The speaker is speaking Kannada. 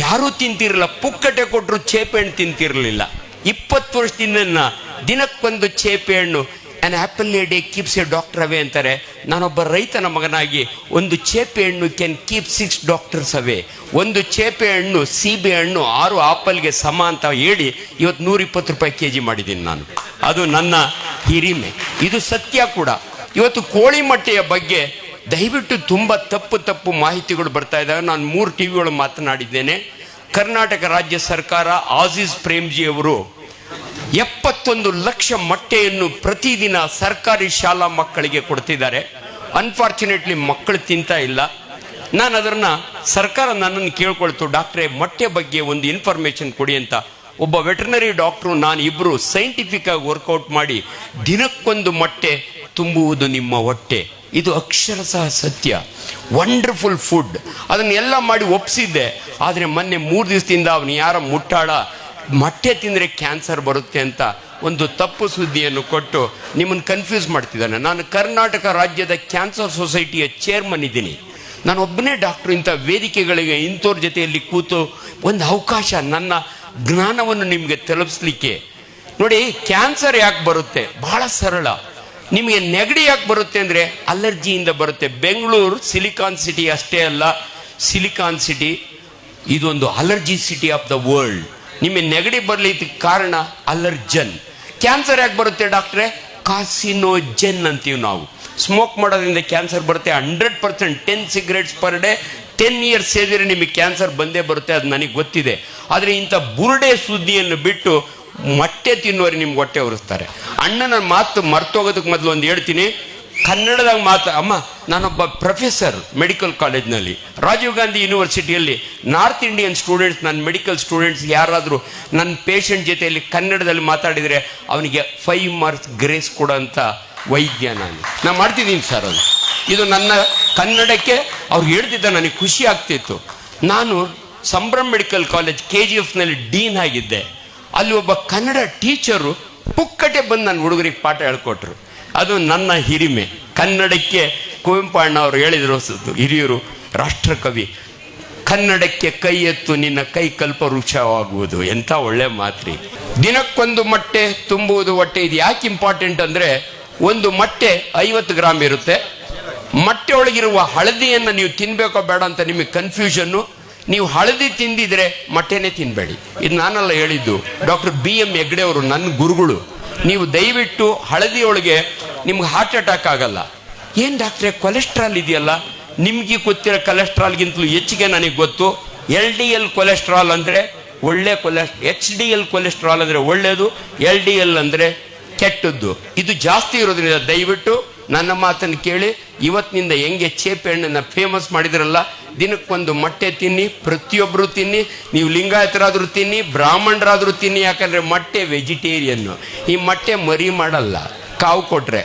ಯಾರೂ ತಿಂತಿರಲಿಲ್ಲ, ಪುಕ್ಕಟೆ ಕೊಟ್ಟರು ಚೇಪೆ ಹಣ್ಣು ತಿಂತಿರಲಿಲ್ಲ. 20 ವರ್ಷದಿಂದ ದಿನಕ್ಕೊಂದು ಚೇಪೆ ಹಣ್ಣು. An apple A day keeps A doctor away ಅಂತಾರೆ. ನಾನೊಬ್ಬ ರೈತನ ಮಗನಾಗಿ ಒಂದು ಚೇಪೆ ಹಣ್ಣು ಕ್ಯಾನ್ ಕೀಪ್ 6 ಡಾಕ್ಟರ್ಸ್ ಅವೇ. ಒಂದು ಚೇಪೆ ಹಣ್ಣು, ಸೀಬೆ ಹಣ್ಣು 6 ಆಪಲ್ಗೆ ಸಮ ಅಂತ ಹೇಳಿ ಇವತ್ತು 120 ರೂಪಾಯಿ kg ಮಾಡಿದ್ದೀನಿ ನಾನು. ಅದು ನನ್ನ ಹಿರಿಮೆ, ಇದು ಸತ್ಯ ಕೂಡ. ಇವತ್ತು ಕೋಳಿ ಮೊಟ್ಟೆಯ ಬಗ್ಗೆ ದಯವಿಟ್ಟು ತುಂಬ ತಪ್ಪು ಮಾಹಿತಿಗಳು ಬರ್ತಾ ಇದ್ದಾವೆ. ನಾನು 3 ಟಿವಿಗಳು ಮಾತನಾಡಿದ್ದೇನೆ. ಕರ್ನಾಟಕ ರಾಜ್ಯ ಸರ್ಕಾರ ಆಜೀಜ್ ಪ್ರೇಮ್ಜಿ ಅವರು 71 ಲಕ್ಷ ಮೊಟ್ಟೆಯನ್ನು ಪ್ರತಿದಿನ ಸರ್ಕಾರಿ ಶಾಲಾ ಮಕ್ಕಳಿಗೆ ಕೊಡ್ತಿದ್ದಾರೆ. ಅನ್ಫಾರ್ಚುನೇಟ್ಲಿ ಮಕ್ಕಳು ತಿಂತಾ ಇಲ್ಲ. ನಾನು ಅದನ್ನ ಸರ್ಕಾರ ನನ್ನನ್ನು ಕೇಳ್ಕೊಳ್ತು, ಡಾಕ್ಟ್ರೇ ಮೊಟ್ಟೆ ಬಗ್ಗೆ ಒಂದು ಇನ್ಫಾರ್ಮೇಶನ್ ಕೊಡಿ ಅಂತ. ಒಬ್ಬ ವೆಟರ್ನರಿ ಡಾಕ್ಟ್ರು ನಾನು ಇಬ್ಬರು ಸೈಂಟಿಫಿಕ್ ಆಗಿ ವರ್ಕೌಟ್ ಮಾಡಿ ದಿನಕ್ಕೊಂದು ಮೊಟ್ಟೆ ತುಂಬುವುದು ನಿಮ್ಮ ಹೊಟ್ಟೆ, ಇದು ಅಕ್ಷರಶಃ ಸತ್ಯ. Wonderful food. ಅದನ್ನೆಲ್ಲ ಮಾಡಿ ಒಪ್ಪಿಸಿದ್ದೆ. ಆದರೆ ಮೊನ್ನೆ 3 ದಿವಸದಿಂದ ಅವನು ಯಾರ ಮುಟ್ಟಾಳ ಮೊಟ್ಟೆ ತಿಂದರೆ ಕ್ಯಾನ್ಸರ್ ಬರುತ್ತೆ ಅಂತ ಒಂದು ತಪ್ಪು ಸುದ್ದಿಯನ್ನು ಕೊಟ್ಟು ನಿಮ್ಮನ್ನು ಕನ್ಫ್ಯೂಸ್ ಮಾಡ್ತಿದ್ದಾನೆ. ನಾನು ಕರ್ನಾಟಕ ರಾಜ್ಯದ ಕ್ಯಾನ್ಸರ್ ಸೊಸೈಟಿಯ ಚೇರ್ಮನ್ ಇದ್ದೀನಿ. ನಾನು ಒಬ್ಬನೇ ಡಾಕ್ಟ್ರು. ಇಂಥ ವೇದಿಕೆಗಳಿಗೆ ಇಂಥವ್ರ ಜೊತೆಯಲ್ಲಿ ಕೂತು ಒಂದು ಅವಕಾಶ ನನ್ನ ಜ್ಞಾನವನ್ನು ನಿಮಗೆ ತಲುಪಿಸ್ಲಿಕ್ಕೆ. ನೋಡಿ, ಕ್ಯಾನ್ಸರ್ ಯಾಕೆ ಬರುತ್ತೆ? ಬಹಳ ಸರಳ. ನಿಮಗೆ ನೆಗಡಿ ಯಾಕೆ ಬರುತ್ತೆ ಅಂದರೆ ಅಲರ್ಜಿಯಿಂದ ಬರುತ್ತೆ. ಬೆಂಗಳೂರು ಸಿಲಿಕಾನ್ ಸಿಟಿ ಅಷ್ಟೇ ಅಲ್ಲ, ಸಿಲಿಕಾನ್ ಸಿಟಿ ಇದೊಂದು allergy city of the world. ನಿಮಗೆ ನೆಗಡಿ ಬರಲಿಕ್ಕೆ ಕಾರಣ ಅಲರ್ಜನ್. ಕ್ಯಾನ್ಸರ್ ಯಾಕೆ ಬರುತ್ತೆ ಡಾಕ್ಟ್ರೆ? ಕಾರ್ಸಿನೋಜೆನ್ ಅಂತೀವಿ ನಾವು. ಸ್ಮೋಕ್ ಮಾಡೋದ್ರಿಂದ ಕ್ಯಾನ್ಸರ್ ಬರುತ್ತೆ 100%. 10 ಸಿಗರೇಟ್ಸ್ ಪರ್ ಡೇ 10 ಇಯರ್ಸ್ ಸೇರಿದ್ರೆ ನಿಮಗೆ ಕ್ಯಾನ್ಸರ್ ಬಂದೇ ಬರುತ್ತೆ, ಅದು ನನಗೆ ಗೊತ್ತಿದೆ. ಆದರೆ ಇಂಥ ಬುರುಡೆ ಸುದ್ದಿಯನ್ನು ಬಿಟ್ಟು ಮೊಟ್ಟೆ ತಿನ್ನುವರೆ ನಿಮ್ಗೆ ಹೊಟ್ಟೆ ಉರಿಸ್ತಾರೆ. ಅಣ್ಣನ ಮಾತು ಮರ್ತೋಗೋದಕ್ಕೆ ಮೊದಲು ಒಂದು ಹೇಳ್ತೀನಿ, ಕನ್ನಡದಾಗ ಅಮ್ಮ, ನಾನೊಬ್ಬ ಪ್ರೊಫೆಸರ್ ಮೆಡಿಕಲ್ ಕಾಲೇಜ್ನಲ್ಲಿ, ರಾಜೀವ್ ಗಾಂಧಿ ಯೂನಿವರ್ಸಿಟಿಯಲ್ಲಿ. ನಾರ್ತ್ ಇಂಡಿಯನ್ ಸ್ಟೂಡೆಂಟ್ಸ್, ನನ್ನ ಮೆಡಿಕಲ್ ಸ್ಟೂಡೆಂಟ್ಸ್ ಯಾರಾದರೂ ನನ್ನ ಪೇಷಂಟ್ ಜೊತೆಯಲ್ಲಿ ಕನ್ನಡದಲ್ಲಿ ಮಾತಾಡಿದರೆ ಅವನಿಗೆ 5 ಮಾರ್ಕ್ಸ್ ಗ್ರೇಸ್ ಕೊಡೋಂಥ ವೈದ್ಯ ನಾನು ಮಾಡ್ತಿದ್ದೀನಿ ಸರ್. ಅದು ಇದು ನನ್ನ ಕನ್ನಡಕ್ಕೆ ಅವ್ರು ಹೇಳ್ತಿದ್ದ, ನನಗೆ ಖುಷಿ ಆಗ್ತಿತ್ತು. ನಾನು ಸಂಭ್ರಮ್ ಮೆಡಿಕಲ್ ಕಾಲೇಜ್ KGFನಲ್ಲಿ ಡೀನ್ ಆಗಿದ್ದೆ. ಅಲ್ಲಿ ಒಬ್ಬ ಕನ್ನಡ ಟೀಚರು ಪುಕ್ಕಟೆ ಬಂದು ನನ್ನ ಹುಡುಗರಿಗೆ ಪಾಠ ಹೇಳ್ಕೊಟ್ರು. ಅದು ನನ್ನ ಹಿರಿಮೆ. ಕನ್ನಡಕ್ಕೆ ಕುವೆಂಪು ಅಣ್ಣ ಅವರು ಹೇಳಿದ್ರು, ಹಿರಿಯರು, ರಾಷ್ಟ್ರಕವಿ, ಕನ್ನಡಕ್ಕೆ ಕೈ ಎತ್ತು ನಿನ್ನ ಕೈ ಕಲ್ಪವೃಕ್ಷವಾಗುವುದು. ಎಂಥ ಒಳ್ಳೆ ಮಾತ್ರಿ. ದಿನಕ್ಕೊಂದು ಮೊಟ್ಟೆ ತುಂಬುವುದು ಹೊಟ್ಟೆ. ಇದು ಯಾಕೆ ಇಂಪಾರ್ಟೆಂಟ್ ಅಂದರೆ, ಒಂದು ಮೊಟ್ಟೆ 50 ಗ್ರಾಮ್ ಇರುತ್ತೆ. ಮೊಟ್ಟೆ ಒಳಗಿರುವ ಹಳದಿಯನ್ನು ನೀವು ತಿನ್ಬೇಕೋ ಬೇಡ ಅಂತ ನಿಮಗೆ ಕನ್ಫ್ಯೂಷನ್ನು. ನೀವು ಹಳದಿ ತಿಂದಿದ್ರೆ ಮೊಟ್ಟೆನೇ ತಿನ್ನಬೇಡಿ. ಇದು ನಾನಲ್ಲ ಹೇಳಿದ್ದು, ಡಾಕ್ಟರ್ BM ಹೆಗ್ಡೆ ಅವರು ನನ್ನ ಗುರುಗಳು. ನೀವು ದಯವಿಟ್ಟು ಹಳದಿಯೊಳಗೆ ನಿಮ್ಗೆ ಹಾರ್ಟ್ ಅಟ್ಯಾಕ್ ಆಗಲ್ಲ. ಏನು ಡಾಕ್ಟ್ರೆ ಕೊಲೆಸ್ಟ್ರಾಲ್ ಇದೆಯಲ್ಲ? ನಿಮ್ಗೆ ಗೊತ್ತಿರೋ ಕೊಲೆಸ್ಟ್ರಾಲ್ಗಿಂತಲೂ ಹೆಚ್ಚಿಗೆ ನನಗೆ ಗೊತ್ತು. LDL ಕೊಲೆಸ್ಟ್ರಾಲ್ ಅಂದರೆ ಒಳ್ಳೆ HDL ಕೊಲೆಸ್ಟ್ರಾಲ್ ಅಂದರೆ ಒಳ್ಳೆಯದು, LDL ಅಂದರೆ ಕೆಟ್ಟದ್ದು. ಇದು ಜಾಸ್ತಿ ಇರೋದ್ರಿಂದ ದಯವಿಟ್ಟು ನನ್ನ ಮಾತನ್ನು ಕೇಳಿ. ಇವತ್ತಿನಿಂದ ಹೆಂಗೆ ಚೇಪೆ ಹಣ್ಣನ್ನು ಫೇಮಸ್ ಮಾಡಿದ್ರಲ್ಲ, ದಿನಕ್ಕೊಂದು ಮೊಟ್ಟೆ ತಿನ್ನಿ, ಪ್ರತಿಯೊಬ್ಬರು ತಿನ್ನಿ. ನೀವು ಲಿಂಗಾಯತರಾದರೂ ತಿನ್ನಿ, ಬ್ರಾಹ್ಮಣರಾದರೂ ತಿನ್ನಿ. ಯಾಕಂದರೆ ಮೊಟ್ಟೆ ವೆಜಿಟೇರಿಯನ್ನು. ಈ ಮೊಟ್ಟೆ ಮರಿ ಮಾಡಲ್ಲ, ಕಾವು ಕೊಟ್ರೆ.